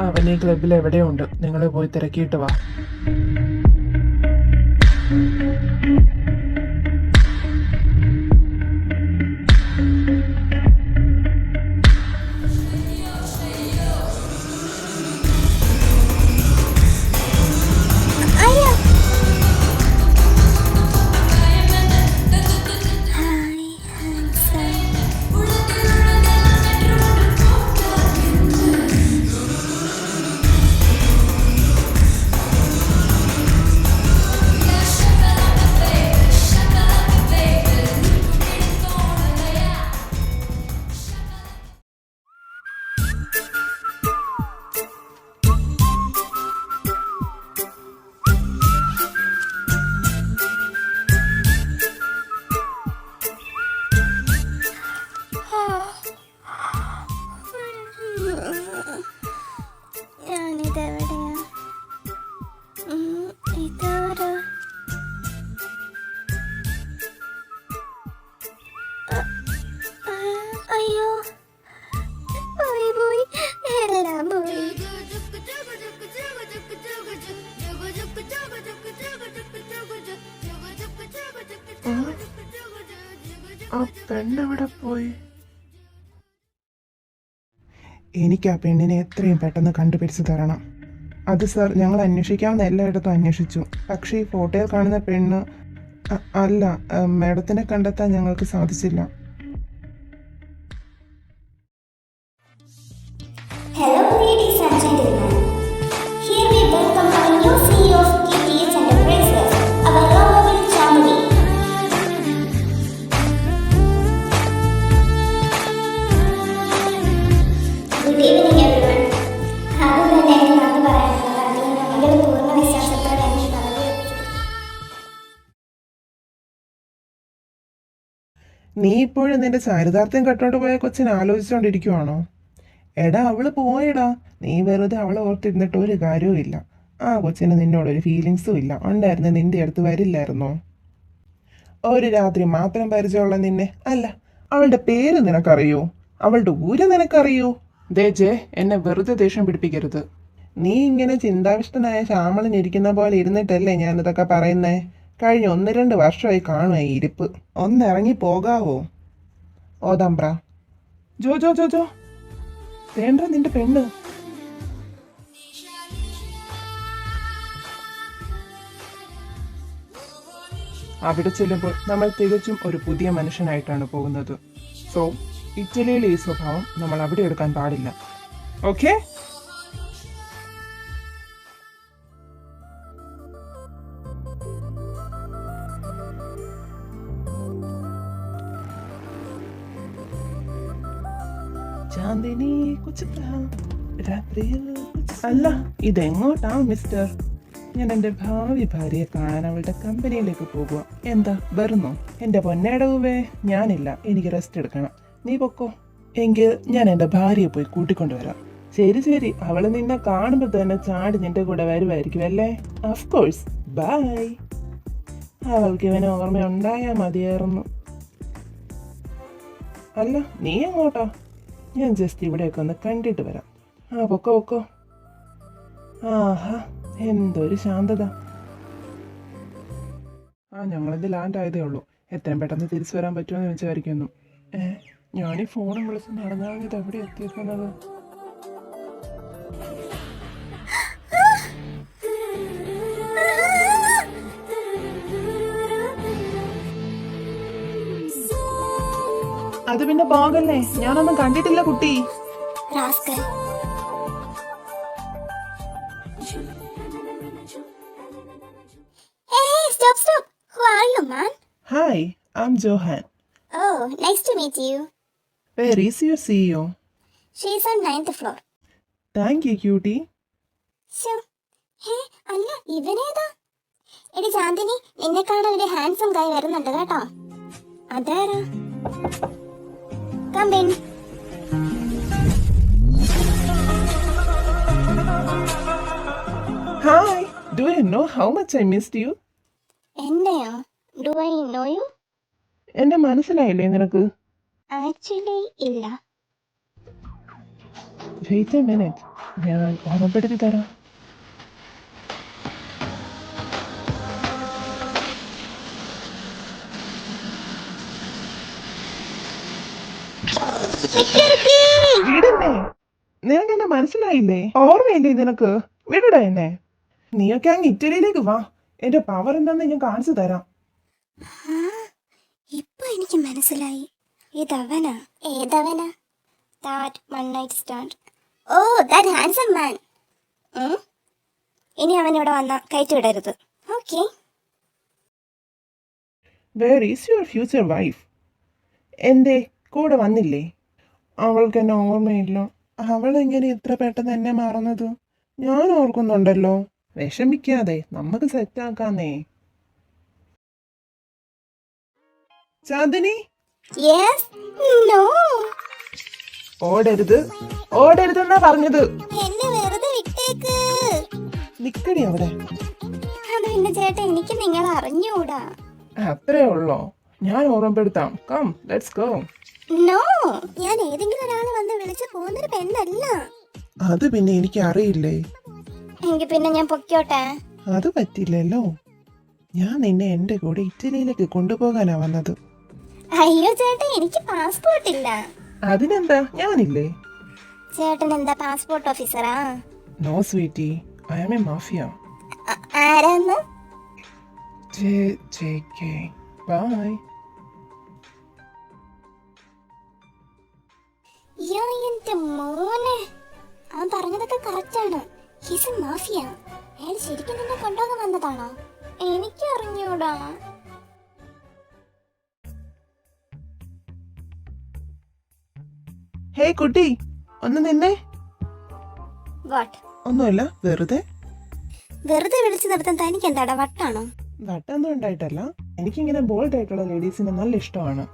അവൻ ഈ ക്ലബിൽ എവിടെയുണ്ട്, നിങ്ങൾ പോയി തിരക്കിയിട്ട് വാ. അയ്യോ പോയി പോയി എല്ലാം പോയി. ആ പെണ്ണെവിടെ പോയി? എനിക്ക് ആ പെണ്ണിനെ എത്രയും പെട്ടെന്ന് കണ്ടുപിടിച്ച് തരണം. അത് സാർ, ഞങ്ങൾ അന്വേഷിക്കാവുന്ന എല്ലായിടത്തും അന്വേഷിച്ചു. പക്ഷേ ഈ ഫോട്ടോയിൽ കാണുന്ന പെണ്ണ് അല്ല. മാഡത്തിനെ കണ്ടെത്താൻ ഞങ്ങൾക്ക് സാധിച്ചില്ല. Hello ladies and gentlemen, here we welcome our new CEO of KTH Enterprises, our lovable Chandni. Good evening everyone. ആദ്യം തന്നെ എനിക്ക് നന്ദി പറയാനുള്ളത് അദ്ദേഹം പൂർണ്ണ വിശ്വാസത്തോടെ എനിക്ക് പറഞ്ഞു. നീ ഇപ്പോഴും നിന്റെ ചരിതാർത്ഥ്യം കട്ടോണ്ട് പോയ കൊച്ചിനെ ആലോചിച്ചുകൊണ്ടിരിക്കുവാണോ? എടാ, അവള് പോയടാ. നീ വെറുതെ അവളെ ഓർത്തിരുന്നിട്ട് ഒരു കാര്യവും ഇല്ല. ആ കൊച്ചിന് നിന്നോടൊരു ഫീലിങ്സും ഇല്ല. ഉണ്ടായിരുന്നു നിന്റെ അടുത്ത് വരില്ലായിരുന്നോ? ഒരു രാത്രി മാത്രം പരിചയമുള്ള നിന്നെ. അല്ല, അവളുടെ പേര് നിനക്കറിയോ? അവളുടെ ഊര് നിനക്കറിയോ? ദേ ജെ, എന്നെ വെറുതെ ദേഷ്യം പിടിപ്പിക്കരുത്. നീ ഇങ്ങനെ ചിന്താവിഷ്ടനായ ശ്യാമളിനിരിക്കുന്ന പോലെ ഇരുന്നിട്ടല്ലേ ഞാനിതൊക്കെ പറയുന്നേ? കഴിഞ്ഞ 1-2 വർഷമായി കാണുക ഈ ഇരിപ്പ്. ഒന്നിറങ്ങി പോകാവോ? ഓതാമ്പ്ര. ജോ ജോ ജോ ജോ വേണ്ട, നിന്റെ പെണ്ണ്. അവിടെ ചെല്ലുമ്പോൾ നമ്മൾ തികച്ചും ഒരു പുതിയ മനുഷ്യനായിട്ടാണ് പോകുന്നത്. സോ ഇറ്റലിയിലെ ഈ സ്വഭാവം നമ്മൾ അവിടെ എടുക്കാൻ പാടില്ല. ഓക്കെ? ചാന്ദിനി അല്ല, ഇതെങ്ങോട്ടാ മിസ്റ്റർ? ഞാൻ എൻ്റെ ഭാവി ഭാര്യയെ കാണാൻ അവളുടെ കമ്പനിയിലേക്ക് പോകുക. എന്താ വരുന്നോ? എൻ്റെ പൊന്നേടവുവേ, ഞാനില്ല, എനിക്ക് റെസ്റ്റ് എടുക്കണം. നീ പൊക്കോ. എങ്കിൽ ഞാൻ എൻ്റെ ഭാര്യയെ പോയി കൂട്ടിക്കൊണ്ടുവരാം. ശരി ശരി, അവള് നിന്നെ കാണുമ്പോൾ തന്നെ ചാടി നിന്റെ കൂടെ വരുമായിരിക്കും അല്ലേ? Of course. ബൈ. അവൾക്ക് ഇവന് ഓർമ്മയുണ്ടായാൽ മതിയായിരുന്നു. അല്ല, നീ എങ്ങോട്ടാ? ഞാൻ ജസ്റ്റ് ഇവിടെയൊക്കെ ഒന്ന് കണ്ടിട്ട് വരാം. പൊക്കോ പൊക്കോ. ആഹാ, എന്തൊരു ശാന്തത. ഞങ്ങളിത് ലാൻഡ് ആയതേ ഉള്ളൂ. എത്രയും പെട്ടെന്ന് തിരിച്ചു വരാൻ പറ്റുമെന്ന് വിചാരിക്കുന്നു. ഞാനീ ഫോണും വിളിച്ച് നടന്നാണ് ഇത് എവിടെ എത്തിയിരിക്കുന്നത്. അത് പിന്നെ പോകല്ലേ, ഞാനൊന്നും കണ്ടിട്ടില്ല കുട്ടി. Hi, I'm Johan. Oh, nice to meet you. Where is your CEO? She's on 9th floor. Thank you, cutie. ശ്ശോ, ഹേ, അല്ല ഇവനേതാ? എടി ചാന്ദിനി, നിന്നെ കാണാൻ ഒരു ഹാൻസം ഗായ് വരുന്നുണ്ട് കേട്ടോ. അതാരാ? Come in. Hi, do you know how much I missed you? എന്നെയോ? Do I know you? എന്നെ മനസ്സിലായില്ലേ നിനക്ക്? Actually, ഇല്ല. വെയിറ്റ് എ മിനിറ്റ്, ഞാൻ ഓർമ്മപ്പെടുത്തി തരാം. വിടന്നെ, നിനക്ക് എന്നെ മനസ്സിലായില്ലേ? ഓർമ്മയില്ലേ നിനക്ക്? വിടടാ എന്നെ. നീയൊക്കെ അങ്ങ് ഇറ്റലിയിലേക്ക് വാ, എന്റെ പവർ എന്താന്ന് ഞാൻ കാണിച്ചു തരാം. ആ, ഇപ്പൊ എനിക്ക് മനസ്സിലായി. ഇതവനാ. ഏതവനാ? That one night stand. Oh, that handsome man. ഇനി അവൻ ഇവിടെ വന്ന കയറ്റി വിടരുത്. Okay. Where is your future wife? എന്തേ കൂടെ വന്നില്ലേ? അവൾക്ക് എന്നെ ഓർമ്മയില്ല. അവൾ എങ്ങനെ ഇത്ര പെട്ടെന്ന് എന്നെ മറന്നത്? ഞാൻ ഓർക്കുന്നുണ്ടല്ലോ. വിഷമിക്കാതെ, നമുക്ക് സെറ്റാക്കാന്നേ. ചാന്ദിനി, യെസ്. നോ. ഓടരുത്, ഓടരുതെന്നാ പറഞ്ഞത്. എന്നെ വെറുതെ വിട്ടേക്ക്. നിക്കടി അവിടെ. അത് പിന്നെ ചേട്ടാ, എനിക്ക് നിങ്ങളെ അറിഞ്ഞൂടാ. അത്രേ ഉള്ളോ? ഞാൻ ഓർമ്മപ്പെടുത്താം. Come, let's go. നോ, ഞാൻ ഏതെങ്കിലും ഒരാളെ വന്ന് വിളിച്ച് പോകുന്നൊരു പെണ്ണല്ല. അത് പിന്നെ എനിക്ക് അറിയില്ലേ. എങ്കിൽ പിന്നെ ഞാൻ പൊക്കോട്ടെ. അത് പറ്റില്ലല്ലോ. ഞാൻ നിന്നെ എന്റെ കൂടെ ഇറ്റലിയിലേക്ക് കൊണ്ടുപോകാനാ വന്നത്. അയ്യോ ചേട്ടാ, എനിക്ക് പാസ്പോർട്ട് ഇല്ല. അതിനെന്താ, ഞാനില്ലേ? ചേട്ടൻ എന്താ പാസ്പോർട്ട് ഓഫീസറാ? No sweetie, I am a mafia. ആരാന്ന്? JK. ബൈ. യോ, എന്റെ മോനെ, അവൻ പറഞ്ഞതൊക്കെ കറക്റ്റാണ്. He's a mafia. അയാൾ ശരിക്കും നിന്നെ കൊണ്ടുപോകാൻ വന്നതാണോ? എനിക്ക് അറിഞ്ഞൂടാ. ഹേ കുട്ടി, ഒന്ന് നിന്നെ. വാട്ട്? ഒന്നുമില്ല, വെറുതെ. വെറുതെ വിളിച്ചു നിർത്താൻ തനിക്ക് എന്താടാ, വട്ടാണോ? വട്ടൊന്നും ഉണ്ടായിട്ടല്ല, എനിക്കിങ്ങനെ ബോൾഡ് ആയിട്ടുള്ള ലേഡീസിനെ നല്ല ഇഷ്ടമാണ്.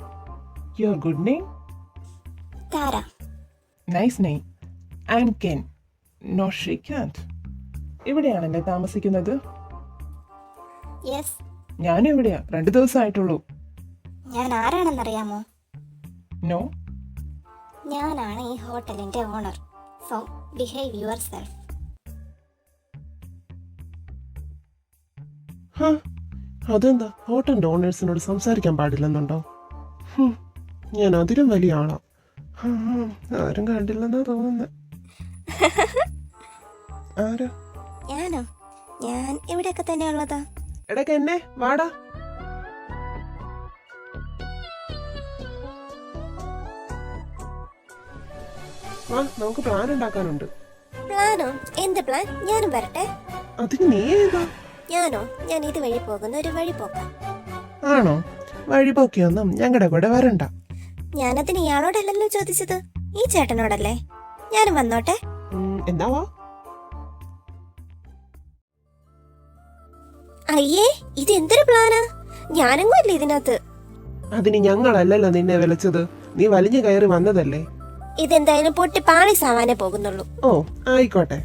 Your good name? Tara. Nice name. I am Ken. No Srikanth. ഇവിടെയാണല്ലേ താമസിക്കുന്നത്? യെസ്. ഞാനും ഇവിടെയാ, 2 ദിവസമായിട്ടുള്ളൂ. ഞാൻ ആരാണെന്നറിയാമോ? നോ. ഞാനാണ് ഈ ഹോട്ടലിന്റെ owner. So behave yourself. അതെന്താ, ഹോട്ടലിന്റെ ഓണേഴ്സിനോട് സംസാരിക്കാൻ പാടില്ലെന്നുണ്ടോ? ഞാൻ അതിലും വലിയ ആളാ. ആരും കണ്ടില്ലെന്നാ തോന്നുന്നത്. ആരാ? ഞാനോ? ഞാൻ ഇവിടെയൊക്കെ തന്നെ ഉള്ളതാ. എടക്ക് എന്നെ വാടാ. വാ, നമുക്ക് പ്ലാൻ ഉണ്ടാക്കാനുണ്ട്. പ്ലാനോ? എന്ത് പ്ലാൻ? ഞാനും വരട്ടെ. അതിന് നീ ഏതാ? ഞാനോ? ഞാൻ ഇതുവഴി പോകുന്ന ഒരു വഴി പോക്കാം. ആണോ? വഴിപോക്കിയൊന്നും ഞങ്ങളുടെ കൂടെ വരണ്ട. ഞാനതിന് ഇയാളോടല്ലല്ലോ ചോദിച്ചത്, ഈ ചേട്ടനോടല്ലേ. ഞാനും വന്നോട്ടെ. എന്താവാ? അയ്യേ, ഇത് എന്തൊരു പ്ലാനാ? ഞാനെങ്ങും ഇല്ല ഇതിനകത്ത്. അതിന് ഞങ്ങളല്ലല്ലോ നിന്നെ വിളിച്ചത്, നീ വലിഞ്ഞു കയറി വന്നതല്ലേ. ഇതെന്തായാലും പൊട്ടി പാളി സാവാനേ പോകുന്നുള്ളൂ. ഓ ആയിക്കോട്ടെ,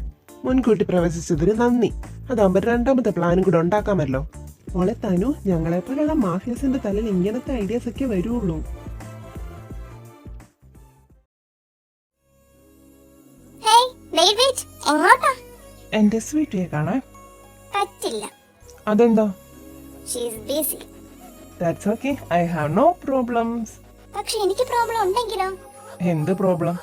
മുൻകൂട്ടി പ്രവചിച്ചതിന് നന്ദി. അതാകുമ്പോ 2ാമത്തെ പ്ലാനും കൂടെ ഉണ്ടാക്കാമല്ലോ. മോളെ തനു, ഞങ്ങളെപ്പോലുള്ള മാഫിയസിന്റെ തലയിൽ ഇങ്ങനത്തെ ഐഡിയാസ് ഒക്കെ വരുള്ളൂ. എങ്ങോട്ടാ? എന്റെ സ്വീറ്റിയെ കാണാൻ. പറ്റില്ല. അതെന്താ? She's busy. That's okay, I have no problems. പക്ഷെ എനിക്ക് പ്രോബ്ലം ഉണ്ടെങ്കിലോ? എന്ത് പ്രോബ്ലം?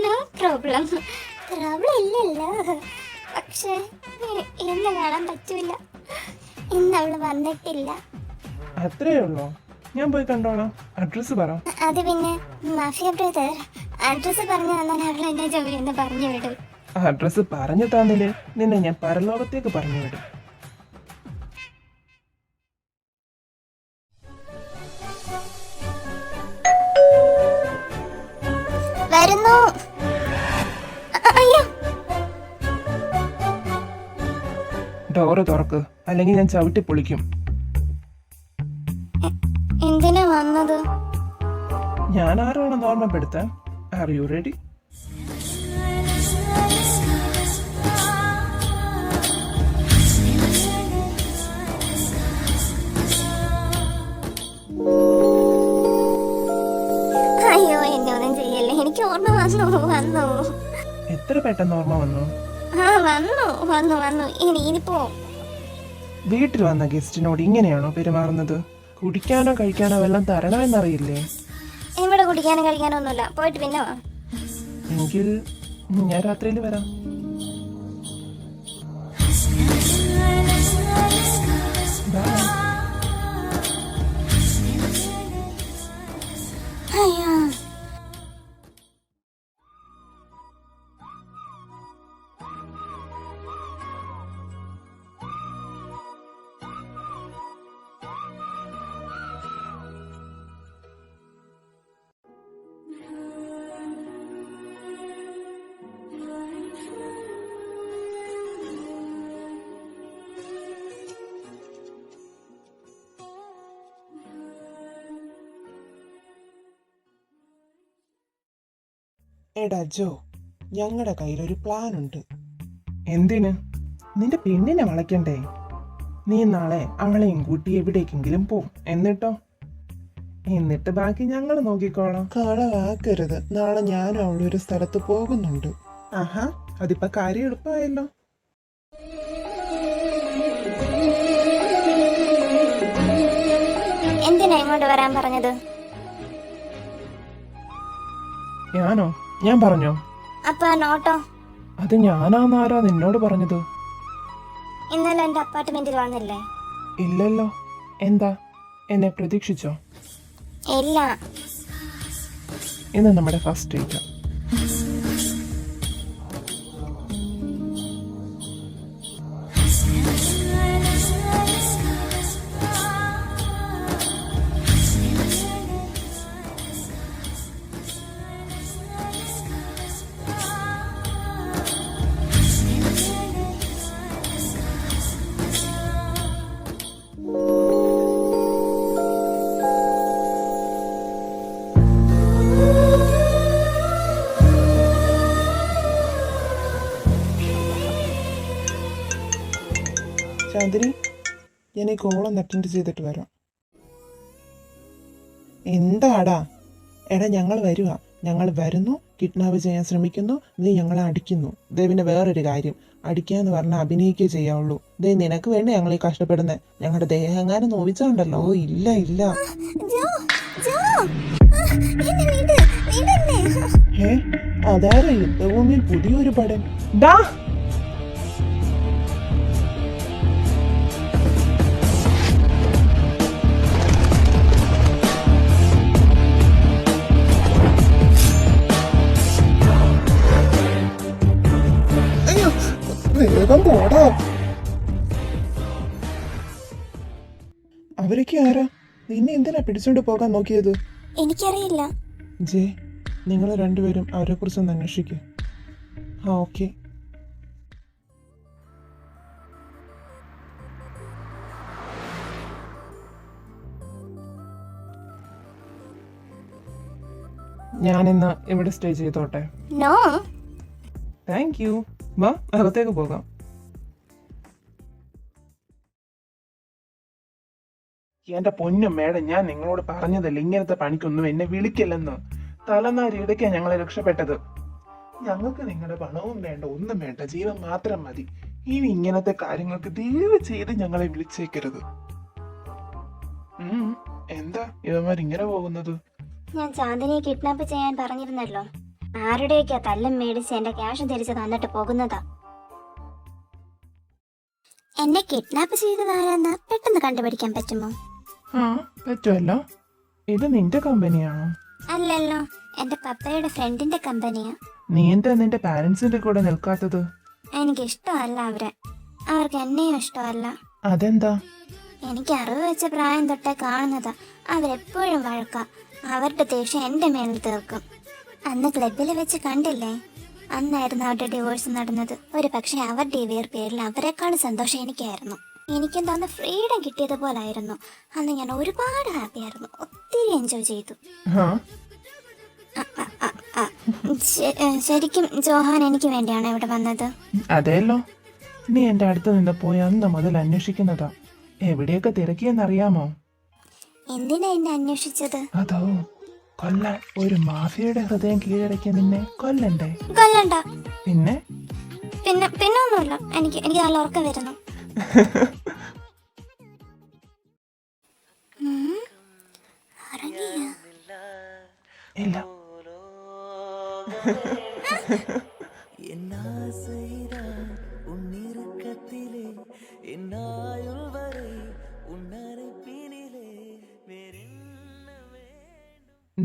No problem. പ്രോബ്ലം ഇല്ലല്ലോ. പക്ഷേ ഇന്ന് കാണാൻ പറ്റൂല. ഇന്ന് അവള് വന്നിട്ടില്ല. അത്രേ ഉള്ളോ? ഞാൻ പോയി കണ്ടോളാം. അഡ്രസ് പറ. അത് പിന്നെ മാഫിയ ബ്രദർ, അഡ്രസ് പറഞ്ഞു തന്നാൽ അവൾ എന്നെ ജോലി എന്ന് പറഞ്ഞു വിടും. അഡ്രസ് പറഞ്ഞു തന്നില് നിന്നെ ഞാൻ പരലോകത്തേക്ക് പറഞ്ഞു വിടും. ഡോറ് തുറക്ക്, അല്ലെങ്കിൽ ഞാൻ ചവിട്ടി പൊളിക്കും. എന്തിനാ വന്നത്? ഞാൻ ആരാണെന്ന് ഓർമ്മപ്പെടുത്താൻ. Are you ready? അയ്യോ എന്നെ ഒന്നും ചെയ്യല്ലേ, എനിക്ക് ഓർമ്മ വന്നു. എത്ര പെട്ടെന്ന് ഓർമ്മ വന്നു? ആ വന്നു. ഇനിയിപ്പോ വീട്ടിൽ വന്ന ഗസ്റ്റിനോട് ഇങ്ങനെയാണോ പെരുമാറുന്നത്? കുടിക്കാനോ കഴിക്കാനോ വല്ലതും തരണമെന്നറിയില്ലേ? ഇവിടെ കുടിക്കാനും കഴിക്കാനോ ഒന്നുമില്ല, പോയിട്ട് പിന്നെ വാ. എങ്കിൽ ഞാൻ രാത്രിയിൽ വരാം. Bye. അയ്യോ എടാ ജോ, ഞങ്ങളുടെ കയ്യിലൊരു പ്ലാൻ ഉണ്ട്. എന്തിന്? നിന്റെ പെണ്ണിനെ വളയ്ക്കണ്ടേ? നീ നാളെ അവളെയും കൂട്ടി എവിടേക്കെങ്കിലും പോ. എന്നിട്ട് ബാക്കി ഞങ്ങൾ നോക്കിക്കോളാം. കളവാക്കരുത്. നാളെ ഞാനും അവളൊരു സ്ഥലത്ത് പോകുന്നുണ്ട്. ആഹാ, അതിപ്പോ കാര്യം എളുപ്പമായല്ലോ. എന്തിനാ ഇങ്ങോട്ട് വരാൻ പറഞ്ഞത്? ഞാനോ? ഞാൻ പറഞ്ഞോ? അപ്പൊ ആ നോട്ടോ? അത് ഞാനാന്നാരാ നിന്നോട് പറഞ്ഞത്? ഇന്നലെ എന്റെ അപ്പാർട്ട്മെന്റിൽ വന്നില്ലേ? ഇല്ലല്ലോ. എന്താ, എന്നെ പ്രതീക്ഷിച്ചോ? ഇല്ല. ഇന്ന് നമ്മുടെ ഫസ്റ്റ് ഡേറ്റ്. ചാന്ദിനി, ഞാൻ ഈ കോളൊന്ന് അറ്റൻഡ് ചെയ്തിട്ട് വരാം. എന്താടാ? എടാ, ഞങ്ങൾ വരുക. ഞങ്ങൾ വരുന്നു, കിഡ്നാപ്പ് ചെയ്യാൻ ശ്രമിക്കുന്നു, നീ ഞങ്ങളെ അടിക്കുന്നു. ദേവിന്റെ വേറൊരു കാര്യം, അടിക്കാന്ന് പറഞ്ഞാൽ അഭിനയിക്കേ ചെയ്യാവുള്ളൂ. ദേ, നിനക്ക് വേണ്ടി ഞങ്ങൾ ഈ കഷ്ടപ്പെടുന്നത്. ഞങ്ങളുടെ ദേഹങ്ങാനും നോവിച്ചാണ്ടല്ലോ. ഇല്ല. അതാരാ യുദ്ധഭൂമിയിൽ പുതിയൊരു പടം? ഡാ, വേഗം പോടാ. അവരൊക്കെ ആരാ? നിന്നെ എന്തിനാ പിടിച്ചോണ്ട് പോകാൻ നോക്കിയത്? എനിക്കറിയില്ല. ജെ, നിങ്ങൾ രണ്ടുപേരും അവരെ കുറിച്ചൊന്ന് അന്വേഷിക്കുക. ഓക്കെ. ഞാനിന്ന് ഇവിടെ സ്റ്റേ ചെയ്തോട്ടെ? നോ. Thank you. വാ, അകത്തേക്ക് പോകാം. എന്റെ പൊന്നും മേഡം, ഞാൻ നിങ്ങളോട് പറഞ്ഞതല്ലേ ഇങ്ങനത്തെ പണിക്കൊന്നും എന്നെ വിളിക്കില്ലെന്ന്. തലനാരി ഇടയ്ക്കാ ഞങ്ങളെ രക്ഷപ്പെട്ടത്. ഞങ്ങൾക്ക് നിങ്ങളുടെ പണവും വേണ്ട, ഒന്നും വേണ്ട, ജീവൻ മാത്രം മതി. ഇനി ഇങ്ങനത്തെ കാര്യങ്ങൾക്ക് ദയവ് ചെയ്ത് ഞങ്ങളെ വിളിച്ചേക്കരുത്. എന്താ ഇവന്മാർ ഇങ്ങനെ പോകുന്നത്? ഞാൻ ചാന്ദിനിയെ കിഡ്നാപ്പ് ചെയ്യാൻ പറഞ്ഞിരുന്നല്ലോ. ആരുടെയൊക്കെയാ തല്ലും മേടിച്ച് എന്റെ ക്യാഷ് തിരിച്ച് തന്നിട്ട് പോകുന്നതാ. എന്നെ കിഡ്നാപ്പ് ചെയ്തതാരാന്ന് പെട്ടെന്ന് കണ്ടുപിടിക്കാൻ പറ്റുമോ? പറ്റുമല്ലോ. ഇത് നിന്റെ കമ്പനിയാണോ? അല്ലല്ലോ, എന്റെ പപ്പയുടെ ഫ്രണ്ടിന്റെ കമ്പനിയാ. നീ എന്താ നിന്റെ പാരന്റ്സിന്റെ കൂടെ നിൽക്കാത്തത്? എനിക്ക് ഇഷ്ടമല്ല അവരെ. അവർക്ക് എന്നെയും ഇഷ്ടമല്ല. അതെന്താ? എനിക്ക് അറിവ് വെച്ച പ്രായം തൊട്ടേ കാണുന്നതാ. അവരെപ്പോഴും വഴക്ക. അവരുടെ ദേഷ്യം എന്റെ മേലിൽ തീർക്കും. അന്ന് ക്ലബിൽ വെച്ച് കണ്ടില്ലേ, അന്നായിരുന്നു അവരുടെ ഡിവോഴ്സ് നടന്നത്. ഒരു പക്ഷേ അവരുടെ ഈ പേരിൽ അവരെക്കാളും സന്തോഷം എനിക്കായിരുന്നു. എനിക്കെന്താ അന്ന് ഫ്രീഡം കിട്ടിയതുപോലായിരുന്നു. അന്ന് ഞാൻ ഒരുപാട് ഹാപ്പി ആയിരുന്നു, ഒത്തിരി എൻജോയ് ചെയ്തു. ഹാ ശരിക്കും ജോഹാൻ എനിക്ക് വേണ്ടിയാണ് ഇവിടെ വന്നത്. അതെല്ലോ, നീ എൻ്റെ അടുത്ത് നിന്ന് പോയി അന്ന് മുതൽ അന്വേഷിക്കുന്നതാ. എവിടെയൊക്കെ തിരക്കിയെന്നറിയാമോ? എന്തിനാ എന്നെ അന്വേഷിച്ചത്? അതോ, കൊല്ലാൻ ഒരു മാഫിയയുടെ ഹൃദയം കീഴടക്കിയ നിന്നെ കൊല്ലണ്ടേ? കൊല്ലണ്ട. പിന്നെ പിന്നെ ഒന്നുമില്ല, എനിക്ക് നല്ല ഉറക്കം വരുന്നു. ഉറങ്ങിയോ? ഇല്ല.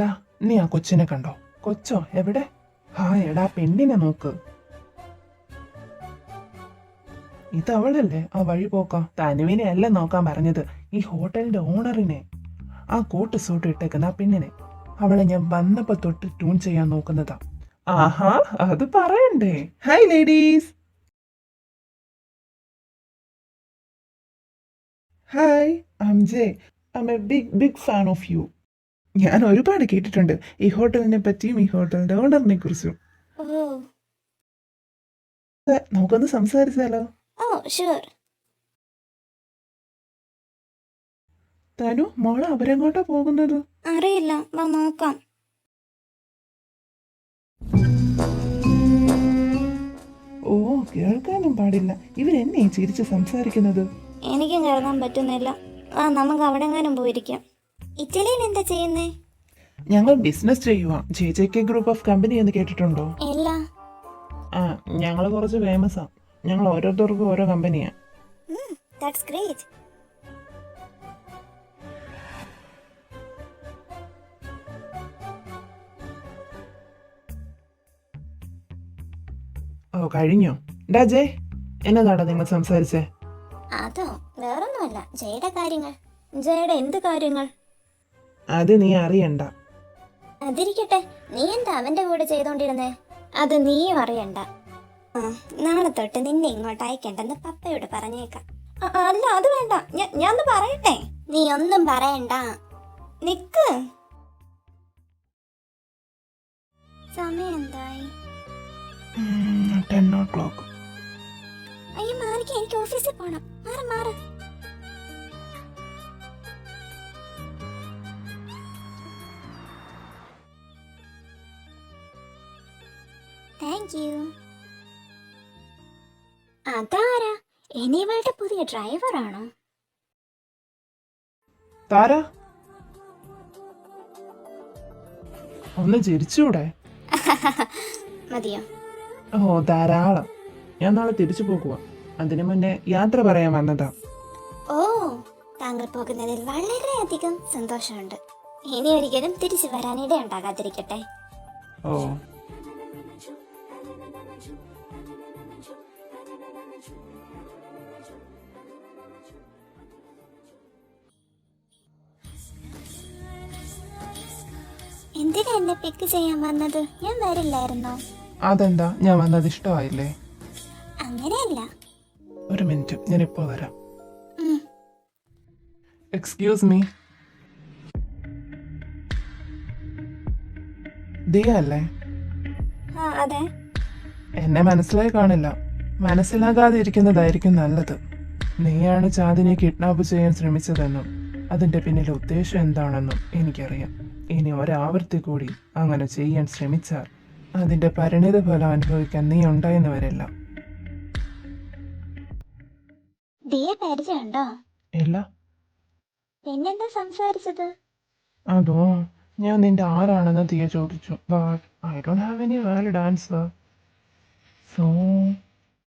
ഡാ, നീ ആ കൊച്ചിനെ കണ്ടോ? കൊച്ചോ എവിടെ? ആ എടാ, പെണ്ണിനെ നോക്ക്. ഇതവളല്ലേ ആ വഴി പോക്ക? തനുവിനെ അല്ല നോക്കാൻ പറഞ്ഞത്, ഈ ഹോട്ടലിന്റെ ഓണറിനെ. ആ കോട്ട് സൂട്ട് ഇട്ടേക്കുന്ന ആ പെണ്ണിനെ. അവളെ ഞാൻ വന്നപ്പോ തൊട്ട് ട്യൂൺ ചെയ്യാൻ നോക്കുന്നതാ. ആഹാ, അത് പറയണ്ടേ. Hi ladies. Hi, I J. I a big fan of you. ഞാൻ ഒരുപാട് കേട്ടിട്ടുണ്ട് ഈ ഹോട്ടലിനെ പറ്റിയും ഈ ഹോട്ടലിന്റെ ഓണറിനെ കുറിച്ചും. ഓ നമുക്കൊന്ന് സംസാരിച്ചാലോ? ഓ ഷുവർ. തനു മോളെ അവരെങ്ങോട്ടാ പോകുന്നത്? അറിയില്ല, വാ നോക്കാം. ഓ, കേൾക്കാനും പാടില്ല. ഇവരെന്നെ ചിരിച്ച് സംസാരിക്കുന്നത്. എനിക്കും കരുതാൻ പറ്റുന്നില്ല. ആ, നമുക്ക് അവിടെങ്ങാനും പോയിരിക്കാം. ഇറ്റലിയിൽ എന്താ ചെയ്യുന്നേ? ഞങ്ങൾ ബിസിനസ് ചെയ്യുക. JJK ഗ്രൂപ്പ് ഓഫ് കമ്പനി എന്ന് കേട്ടിട്ടുണ്ടോ? ഇല്ല. ആ, ഞങ്ങൾ കുറച്ച് ഫേമസാ. ഞങ്ങൾ ഓരോരുത്തർക്കും ഓരോ കമ്പനിയാ. That's great. ഓ, കഴിഞ്ഞോ? ഡാ ജയ്, എന്നതാടാ നിങ്ങൾ സംസാരിച്ചേ? അതോ, വേറൊന്നുമല്ല, ജയുടെ കാര്യങ്ങൾ. ജയുടെ എന്ത് കാര്യങ്ങൾ? അത് നീ അറിയണ്ട. അതിരിക്കട്ടെ, നീ എന്താ അവന്റെ കൂടെ ചെയ്തോണ്ടിരുന്നേ? അത് നീയും അറിയണ്ട. നാളെ തൊട്ട് നിന്നെ ഇങ്ങോട്ട് അയക്കണ്ടെന്ന് പപ്പയോട് പറഞ്ഞേക്കാം. അല്ല, അത് വേണ്ട, ഞാൻ പറയട്ടെ. നീ ഒന്നും പറയണ്ട, നിക്ക്. സമയം എന്തായി? 10 o'clock. അയ്യോ മാറിക്ക്, എനിക്ക് ഓഫീസിൽ പോണം. മാറ്. Thank you. അതാരാ? ഇനിവളുടെ പുതിയ ഡ്രൈവറാണോ? താര, ഒന്ന് ചിരിച്ചൂടെ? മതിയോ? ഓ, ധാരാളം. ഞാൻ നാളെ തിരിച്ചു പോകുക. അതിനു മുന്നേ യാത്ര പറയാൻ വന്നതാ. ഓ, താങ്കൾ പോകുന്നതിൽ വളരെയധികം സന്തോഷമുണ്ട്. ഇനി ഒരിക്കലും തിരിച്ചു വരാനിട ഉണ്ടാകാതിരിക്കട്ടെ. ഓ, എന്തിനാ എന്നെ പിക്ക് ചെയ്യാൻ വന്നത്? ഞാൻ വരില്ലായിരുന്നോ? അതെന്താ, ഞാൻ വന്നത് ഇഷ്ടമായില്ലേ? അങ്ങനെയല്ല. ഒരു മിനിറ്റ്, ഞാൻ ഇപ്പോ വരാം. Excuse me. ദിയ അല്ലേ? അതെ. എന്നെ മനസ്സിലായി കാണില്ല. മനസ്സിലാകാതെ ഇരിക്കുന്നതായിരിക്കും നല്ലത്. നീയാണ് ചാന്ദിനെ കിഡ്നാപ്പ് ചെയ്യാൻ ശ്രമിച്ചതെന്നും അതിന്റെ പിന്നിലെ ഉദ്ദേശം എന്താണെന്നും എനിക്കറിയാം. ഇനി ഒരാവർത്തി കൂടി അങ്ങനെ ചെയ്യാൻ ശ്രമിച്ചാൽ അതിന്റെ പരിണിത ഫലം അനുഭവിക്കാൻ നീ ഉണ്ടായെന്ന് വരില്ല. പരിചയമുണ്ടോ? ഇല്ല. പിന്നെന്താ സംസാരിച്ചത്? അതോ, ഞാൻ നിന്റെ ആരാണെന്ന് ദിയ ചോദിച്ചു. But I don't have any valid answer. So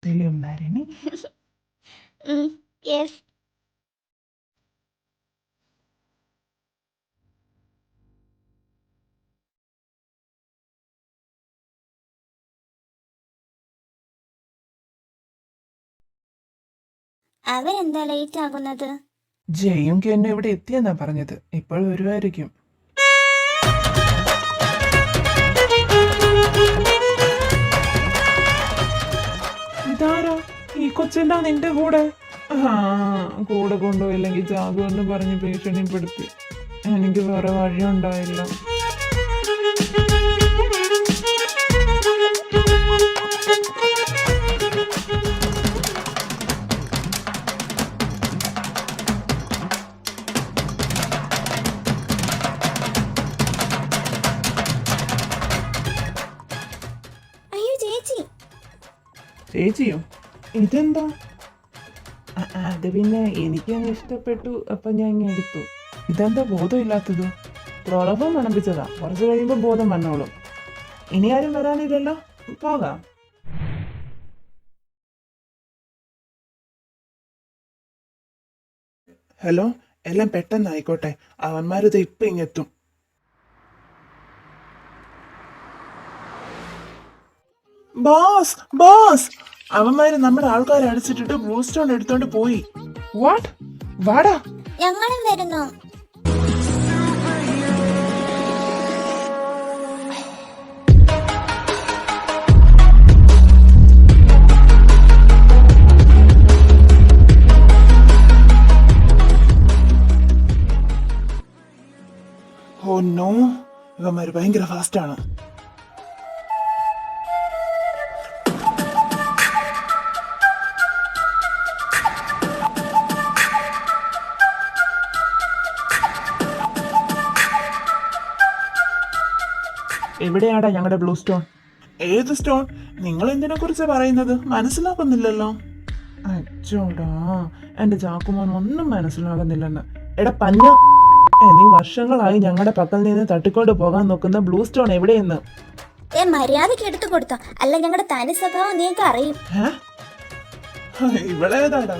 will you marry me? Yes. അവരെന്താ ലേറ്റ് ആകുന്നത്? ജയും എന്നെ ഇവിടെ എത്തിയെന്നാ പറഞ്ഞത്. ഇപ്പോൾ വരുമായിരിക്കും. ഈ കൊച്ചെന്താ നിന്റെ കൂടെ? ആ, കൂടെ കൊണ്ടുപോയില്ലെങ്കിൽ ചാകുമെന്ന് പറഞ്ഞ് ഭീഷണിപ്പെടുത്തി. എനിക്ക് വേറെ വഴിയുണ്ടായില്ല. അയ്യോ ചേച്ചി. ചേച്ചിയോ? ഇതെന്താ? അത് പിന്നെ എനിക്കങ്ങ് ഇഷ്ടപ്പെട്ടു, അപ്പൊ ഞാൻ ഇങ്ങനെ എടുത്തു. ഇതെന്താ ബോധമില്ലാത്തത്? ക്ലോറോഫോം മണപ്പിച്ചതാ, കുറച്ച് കഴിയുമ്പോൾ ബോധം വന്നോളും. ഇനി ആരും വരാനില്ലല്ലോ, പോകാം. ഹലോ, എല്ലാം പെട്ടെന്നായിക്കോട്ടെ. അവന്മാരിത് ഇപ്പൊ ഇങ്ങെത്തും. ബോസ്, ബോസ്, അവന്മാര് നമ്മുടെ ആൾക്കാരെ അടിച്ചിട്ടിട്ട് ബ്ലൂ സ്റ്റോൺ എടുത്തോണ്ട് പോയി. വാട്ട്? വാടാ. ഞങ്ങളും വരുന്നു. ഓ നോ, ഇവന്മാര് ഭയങ്കര ഫാസ്റ്റ് ആണ്. എവിടെയാടാ ഞങ്ങളുടെ ബ്ലൂ സ്റ്റോൺ? ഏത് സ്റ്റോൺ? നിങ്ങൾ എന്തിനെ കുറിച്ച് പറയുന്നത്? മനസ്സിലാക്കുന്നില്ലല്ലോ. അച്ചോടാ, എന്റെ ജാക്കുമോൻ ഒന്നും മനസ്സിലാകുന്നില്ലെന്ന്. എടാ പഞ്ഞ, നീ വർഷങ്ങളായി ഞങ്ങളുടെ പക്കൽ നിന്ന് തട്ടിക്കൊണ്ട് പോകാൻ നോക്കുന്ന ബ്ലൂ സ്റ്റോൺ എവിടെയെന്ന് മര്യാദക്ക് എടുത്തു കൊടുത്തോ, അല്ല ഞങ്ങളുടെ തനി സ്വഭാവം നീക്ക് അറിയും. ഇവളേതാടാ?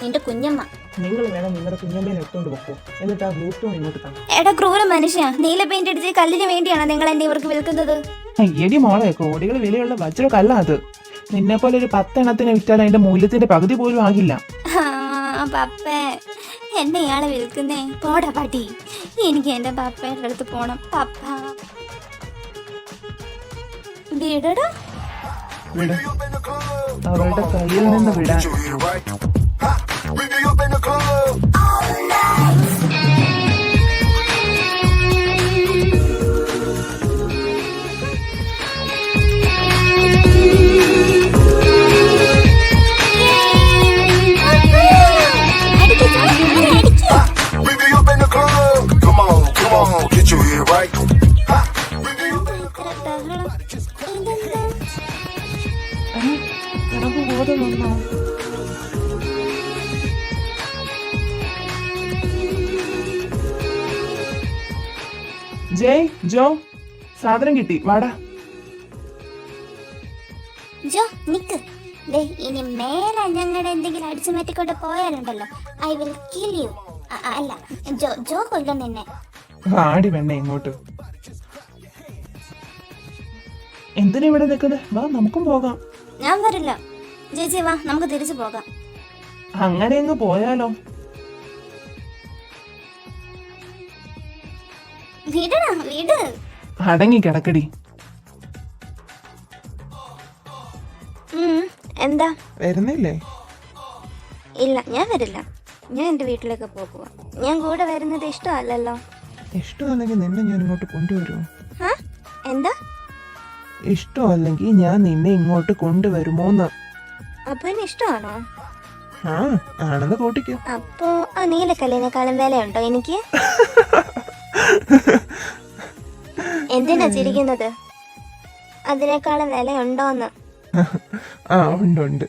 നിന്റെ കുഞ്ഞമ്മ. നിങ്ങൾ വേണം നിങ്ങളുടെ കുഞ്ഞമ്മേനെ എടുത്തോണ്ട് പോക്കോ, എന്നിട്ട് ആ ബ്ലൂ സ്റ്റോൺ ഇങ്ങോട്ട് താ. എടാ ക്രൂര മനുഷ്യ, നീല പെയിന്റ് അടിച്ച് കല്ലിന് വേണ്ടിയാണോ നിങ്ങൾ എന്നെ ഇവർക്ക് വിൽക്കുന്നത്? എടി മോളെ, കോടികൾ വിലയുള്ള വജ്ര കല്ല അത്. നിന്നെ പോലെ ഒരു 10 എണ്ണത്തിന് വിറ്റാൽ അതിന്റെ മൂല്യത്തിന്റെ പകുതി പോലും ആകില്ല. പപ്പേ, എന്നെ ഇയാളെ വിൽക്കുന്നേ? പോടാ പാട്ടി, എനിക്ക് എന്റെ പപ്പയുടെ അടുത്ത് പോണം. പപ്പ വിടടാ. വിട, അവളുടെ കയ്യിൽ നിന്ന് വിടാൻ. നിനക്ക് ബോധം വന്നോ? ജയ്, ജോ, സാധനം കിട്ടി, വാടാ. ജോ നിക്ക്. ദേ, ഇനി മേലെ ഞങ്ങളുടെ എന്തെങ്കിലും അടിച്ചു മാറ്റിക്കൊണ്ട് പോയാലുണ്ടല്ലോ, ഐ വിൽ കിൽ യു. അല്ല, ജോ ജോ കൊല്ലും നിന്നെ. വാടി വേണ്ട ഇങ്ങോട്ട്. എന്തിനാ ഇവിടെ നിൽക്കുന്നത്? വാ, നമുക്കും പോകാം. ഞാൻ വരില്ല. ചേച്ചി വാ, നമുക്ക് തിരിച്ചു പോകാം. അങ്ങനെ അങ്ങ് പോയാലോ? വിടടാ, വിട്. അടങ്ങി കിടക്കടി. എന്താ? വരുന്നില്ലേ? ഇല്ല, ഞാൻ വരില്ല. ഞാൻ എന്റെ വീട്ടിലേക്ക് പോകുക. ഞാൻ കൂടെ വരുന്നത് ഇഷ്ടമല്ലല്ലോ. ഇഷ്ടമല്ലെങ്കിൽ നിന്നെ ഞാൻ ഇങ്ങോട്ട് കൊണ്ടുവരുമോ? എന്താ? ഇഷ്ടമല്ലെങ്കിൽ ഞാൻ നിന്നെ ഇങ്ങോട്ട് കൊണ്ടുവരുമോന്ന്. അപ്പൊ എന്നെ ഇഷ്ടമാണോ? ആ, ആണെന്ന് കൂട്ടിക്കോ. അപ്പോ ആ നീലക്കല്ലിനേക്കാളും വിലയുണ്ടോ എനിക്ക്? എന്തിനാ ചിരിക്കുന്നത്? അതിനേക്കാളും വിലയുണ്ടോന്ന്? ആ, ഉണ്ട്.